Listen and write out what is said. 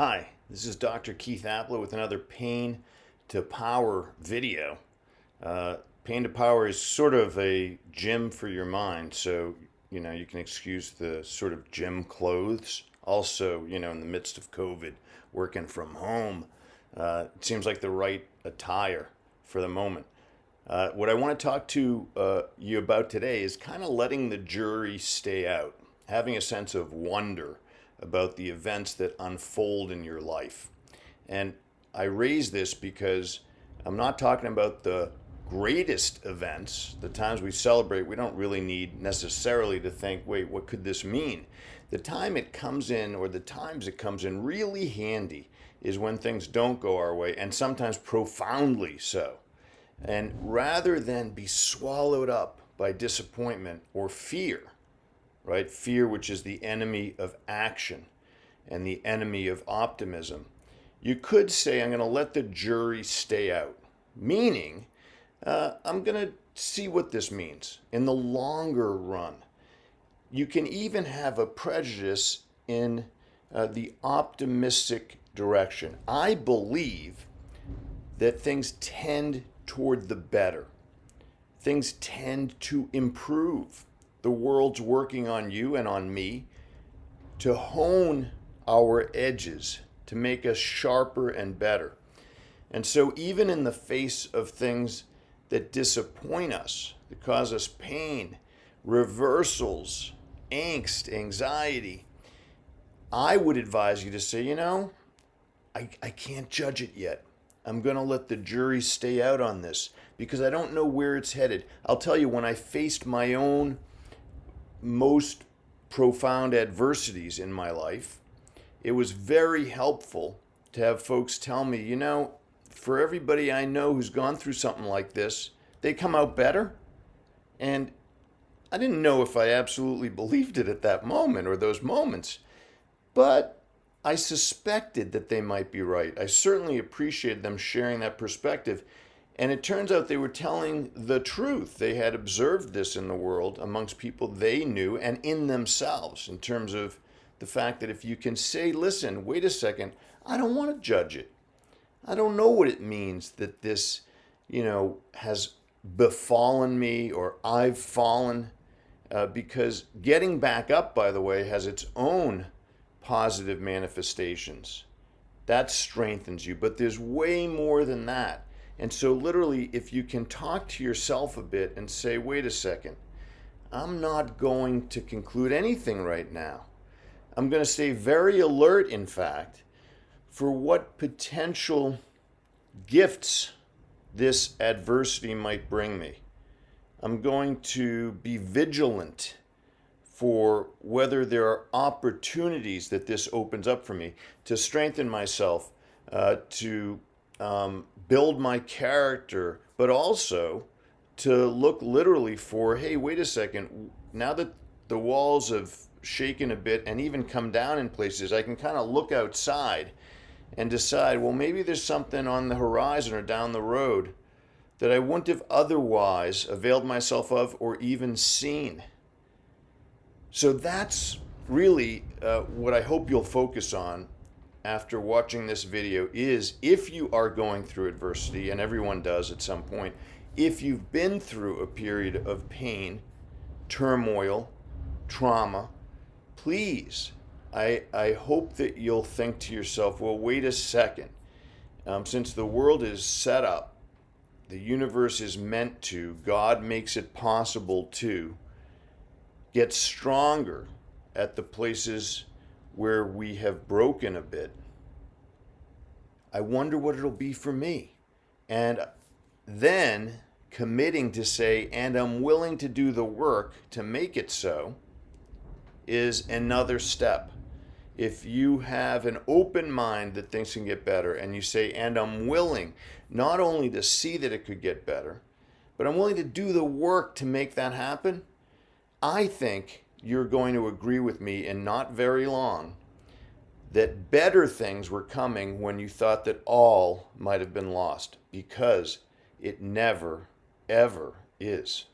Hi, this is Dr. Keith Ablow with another Pain to Power video. Pain to Power is sort of a gym for your mind, so you can excuse the sort of gym clothes. Also, in the midst of COVID, working from home, it seems like the right attire for the moment. What I want to talk to you about today is kind of letting the jury stay out, having a sense of wonder about the events that unfold in your life. And I raise this because I'm not talking about the greatest events, the times we celebrate. We don't really need necessarily to think, wait, what could this mean? The time it comes in, or the times it comes in really handy, is when things don't go our way, and sometimes profoundly so. And rather than be swallowed up by disappointment or fear, right? Fear, which is the enemy of action and the enemy of optimism. You could say, I'm going to let the jury stay out, meaning I'm going to see what this means in the longer run. You can even have a prejudice in the optimistic direction. I believe that things tend toward the better. Things tend to improve. The world's working on you and on me to hone our edges, to make us sharper and better. And so even in the face of things that disappoint us, that cause us pain, reversals, angst, anxiety, I would advise you to say, I can't judge it yet. I'm going to let the jury stay out on this because I don't know where it's headed. I'll tell you, when I faced my own most profound adversities in my life, it was very helpful to have folks tell me, for everybody I know who's gone through something like this, they come out better. And I didn't know if I absolutely believed it at that moment or those moments, but I suspected that they might be right. I certainly appreciated them sharing that perspective. And it turns out they were telling the truth. They had observed this in the world amongst people they knew and in themselves, in terms of the fact that if you can say, listen, wait a second, I don't want to judge it. I don't know what it means that this, has befallen me or I've fallen, because getting back up, by the way, has its own positive manifestations. That strengthens you, but there's way more than that. And so literally, if you can talk to yourself a bit and say, wait a second, I'm not going to conclude anything right now. I'm going to stay very alert, in fact, for what potential gifts this adversity might bring me. I'm going to be vigilant for whether there are opportunities that this opens up for me to strengthen myself, to build my character, but also to look literally for, hey, wait a second, now that the walls have shaken a bit and even come down in places, I can kind of look outside and decide, well, maybe there's something on the horizon or down the road that I wouldn't have otherwise availed myself of or even seen. So that's really what I hope you'll focus on after watching this video is, if you are going through adversity, and everyone does at some point, if you've been through a period of pain, turmoil, trauma, please, I hope that you'll think to yourself, well, wait a second. Since the world is set up, the universe is meant to, God makes it possible to get stronger at the places where we have broken a bit. I wonder what it'll be for me. And then committing to say, and I'm willing to do the work to make it so, is another step. If you have an open mind that things can get better, and you say, and I'm willing not only to see that it could get better, but I'm willing to do the work to make that happen, I think you're going to agree with me in not very long that better things were coming when you thought that all might have been lost, because it never, ever is.